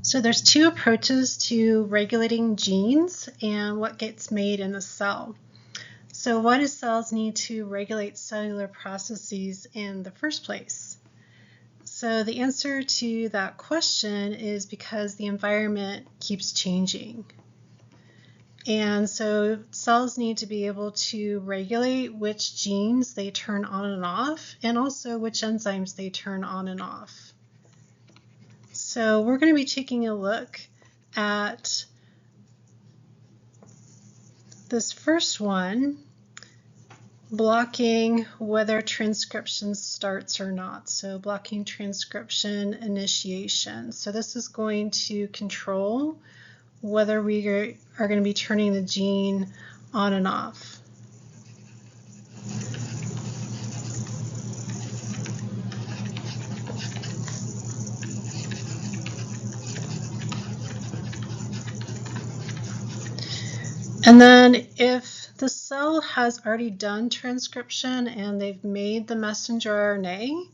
So there's two approaches to regulating genes and what gets made in a cell. So why do cells need to regulate cellular processes in the first place? So the answer to that question is because the environment keeps changing. And so cells need to be able to regulate which genes they turn on and off, and also which enzymes they turn on and off. So we're going to be taking a look at this first one, blocking whether transcription starts or not. So blocking transcription initiation. So this is going to control whether we are going to be turning the gene on and off. And then if the cell has already done transcription and they've made the messenger RNA,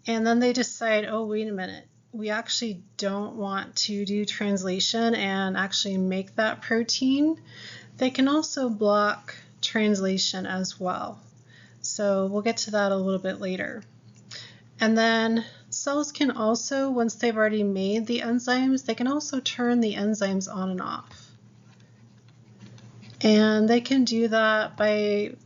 and then they decide, oh, wait a minute, we actually don't want to do translation and actually make that protein, they can also block translation as well. So we'll get to that a little bit later. And then cells can also, once they've already made the enzymes, they can also turn the enzymes on and off. And they can do that by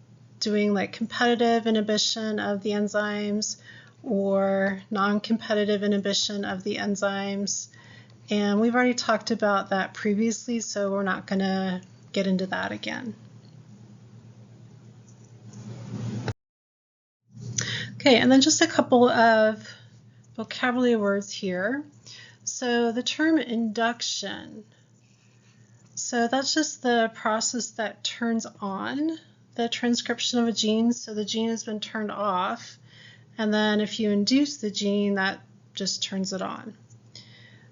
doing like competitive inhibition of the enzymes or non-competitive inhibition of the enzymes. And we've already talked about that previously, so we're not going to get into that again. Okay, and then just a couple of vocabulary words here. So the term induction. So that's just the process that turns on the transcription of a gene. So the gene has been turned off, and then if you induce the gene, that just turns it on.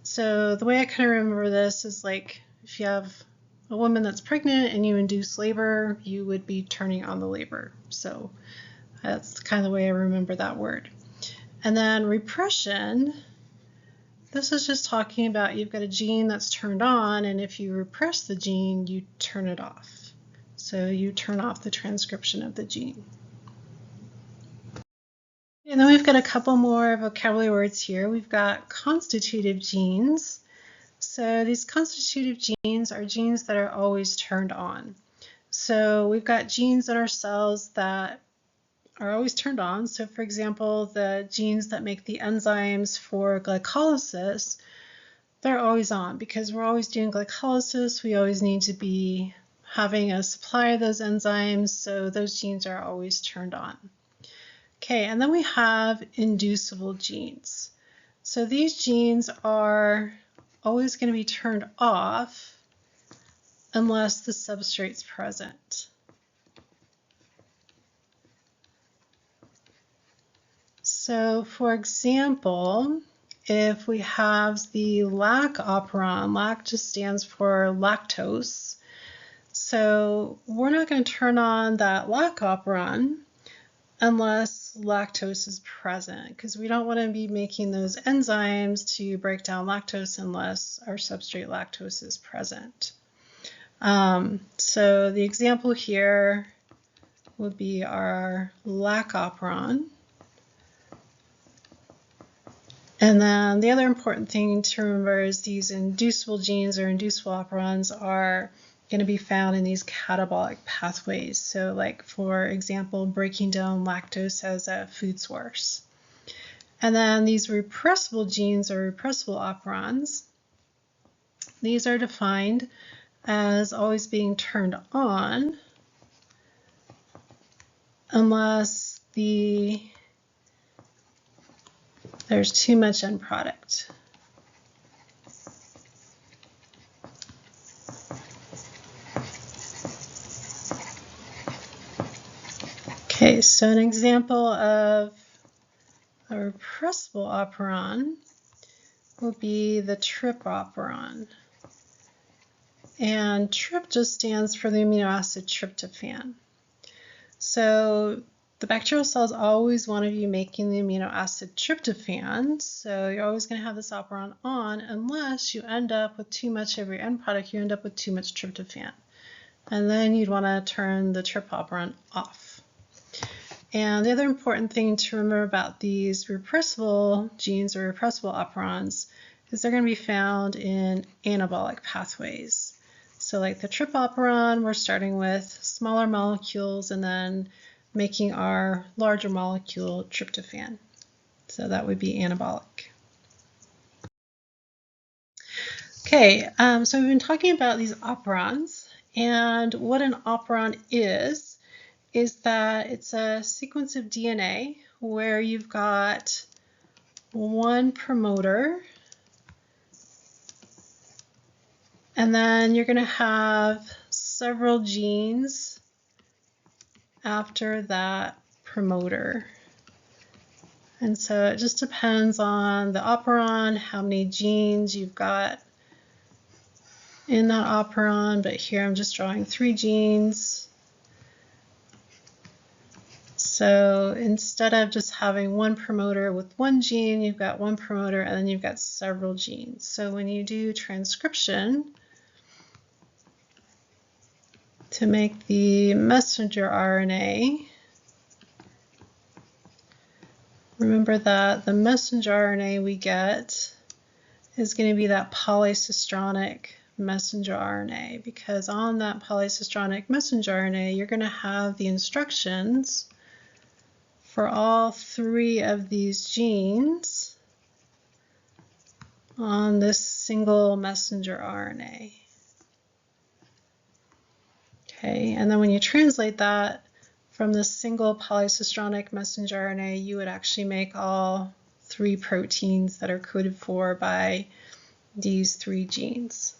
So the way I kind of remember this is like if you have a woman that's pregnant and you induce labor, you would be turning on the labor. So that's kind of the way I remember that word. And then repression. This is just talking about you've got a gene that's turned on, and if you repress the gene, you turn it off. So you turn off the transcription of the gene. And then we've got a couple more vocabulary words here. We've got constitutive genes. So these constitutive genes are genes that are always turned on. So we've got genes in our cells that are always turned on. So for example, the genes that make the enzymes for glycolysis, they're always on because we're always doing glycolysis. We always need to be having a supply of those enzymes, so those genes are always turned on. Okay, and then we have inducible genes. So these genes are always going to be turned off unless the substrate's present. So for example, if we have the lac operon, lac just stands for lactose. So we're not going to turn on that lac operon unless lactose is present, because we don't want to be making those enzymes to break down lactose unless our substrate lactose is present. So the example here would be our lac operon. And then the other important thing to remember is these inducible genes or inducible operons are going to be found in these catabolic pathways. So like, for example, breaking down lactose as a food source. And then these repressible genes or repressible operons, these are defined as always being turned on unless there's too much end product. Okay, so an example of a repressible operon will be the trip operon. And trip just stands for the amino acid tryptophan. So the bacterial cells always want to be making the amino acid tryptophan, so you're always going to have this operon on unless you end up with too much of your end product, you end up with too much tryptophan. And then you'd want to turn the trip operon off. And the other important thing to remember about these repressible genes or repressible operons is they're going to be found in anabolic pathways. So like the trip operon, we're starting with smaller molecules and then making our larger molecule tryptophan. So that would be anabolic. Okay, so we've been talking about these operons, and what an operon is that it's a sequence of DNA where you've got one promoter, and then you're going to have several genes after that promoter. And so it just depends on the operon, how many genes you've got in that operon, but here I'm just drawing 3 genes. So instead of just having one promoter with one gene, you've got one promoter and then you've got several genes. So when you do transcription to make the messenger RNA, remember that the messenger RNA we get is going to be that polycistronic messenger RNA, because on that polycistronic messenger RNA, you're going to have the instructions for all 3 of these genes on this single messenger RNA. Okay, and then when you translate that from this single polycistronic messenger RNA, you would actually make all 3 proteins that are coded for by these 3 genes.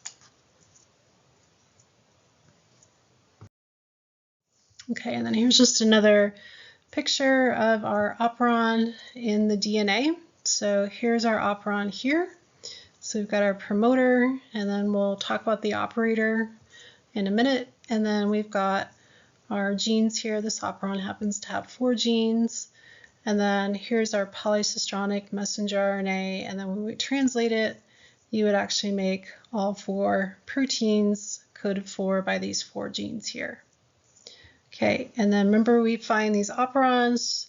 Okay, and then here's just another picture of our operon in the DNA. So here's our operon here. So we've got our promoter, and then we'll talk about the operator in a minute. And then we've got our genes here. This operon happens to have 4 genes. And then here's our polycistronic messenger RNA. And then when we translate it, you would actually make all 4 proteins coded for by these 4 genes here. Okay, and then remember we find these operons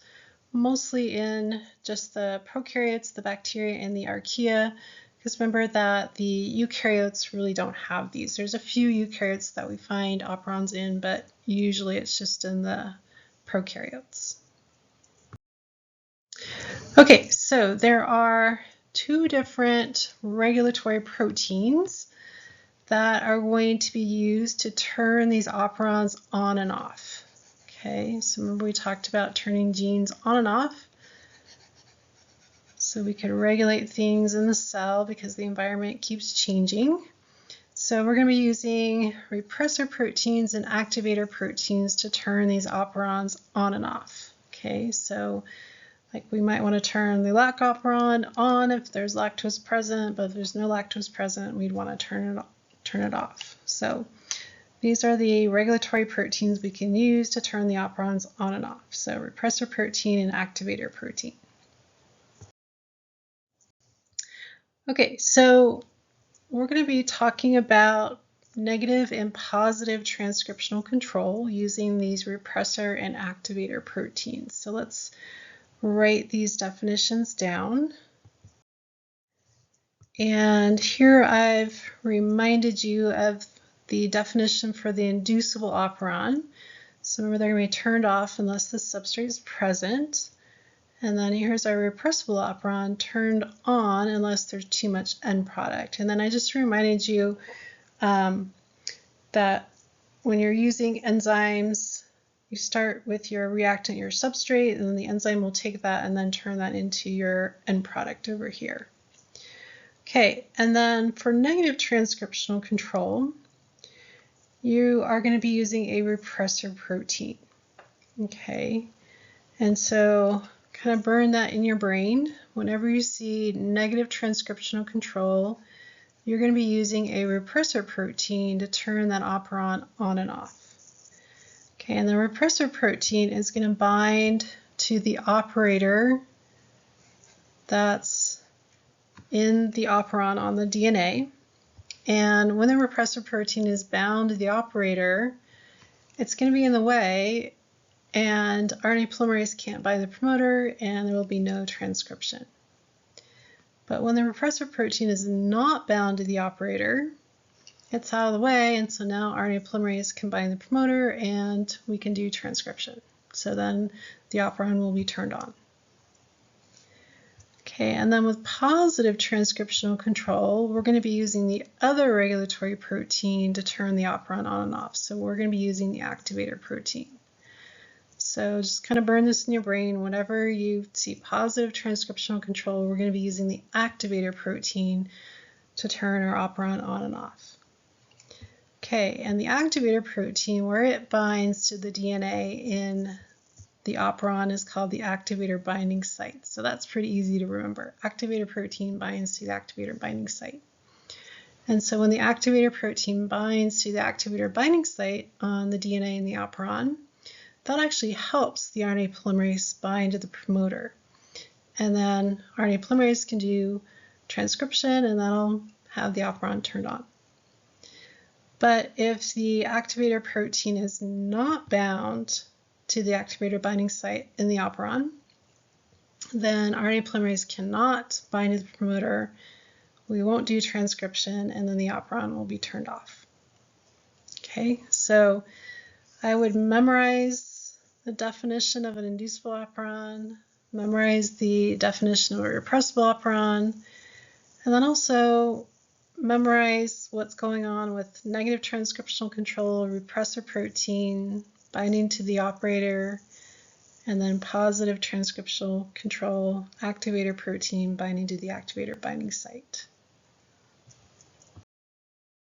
mostly in just the prokaryotes, the bacteria, and the archaea, because remember that the eukaryotes really don't have these. There's a few eukaryotes that we find operons in, but usually it's just in the prokaryotes. Okay, so there are 2 different regulatory proteins that are going to be used to turn these operons on and off. Okay, so remember we talked about turning genes on and off. So we could regulate things in the cell because the environment keeps changing. So we're going to be using repressor proteins and activator proteins to turn these operons on and off. Okay, so like we might want to turn the lac operon on if there's lactose present, but if there's no lactose present, we'd want to turn it off. So these are the regulatory proteins we can use to turn the operons on and off. So repressor protein and activator protein. Okay, so we're going to be talking about negative and positive transcriptional control using these repressor and activator proteins. So let's write these definitions down. And here I've reminded you of the definition for the inducible operon. So remember they're going to be turned off unless the substrate is present. And then here's our repressible operon, turned on unless there's too much end product. And then I just reminded you that when you're using enzymes, you start with your reactant, your substrate, and then the enzyme will take that and then turn that into your end product over here. Okay, and then for negative transcriptional control, you are going to be using a repressor protein. Okay, and so kind of burn that in your brain. Whenever you see negative transcriptional control, you're going to be using a repressor protein to turn that operon on and off. Okay, and the repressor protein is going to bind to the operator that's in the operon on the DNA. And when the repressor protein is bound to the operator, it's going to be in the way, and RNA polymerase can't bind the promoter, and there will be no transcription. But when the repressor protein is not bound to the operator, it's out of the way, and so now RNA polymerase can bind the promoter, and we can do transcription. So then the operon will be turned on. Okay, and then with positive transcriptional control, we're going to be using the other regulatory protein to turn the operon on and off. So we're going to be using the activator protein. So just kind of burn this in your brain. Whenever you see positive transcriptional control, we're going to be using the activator protein to turn our operon on and off. Okay, and the activator protein, where it binds to the DNA in the operon, is called the activator binding site. So that's pretty easy to remember. Activator protein binds to the activator binding site. And so when the activator protein binds to the activator binding site on the DNA in the operon, that actually helps the RNA polymerase bind to the promoter. And then RNA polymerase can do transcription, and that'll have the operon turned on. But if the activator protein is not bound to the activator binding site in the operon, then RNA polymerase cannot bind to the promoter. We won't do transcription, and then the operon will be turned off. Okay, so I would memorize the definition of an inducible operon, memorize the definition of a repressible operon, and then also memorize what's going on with negative transcriptional control, repressor protein binding to the operator, and then positive transcriptional control, activator protein binding to the activator binding site.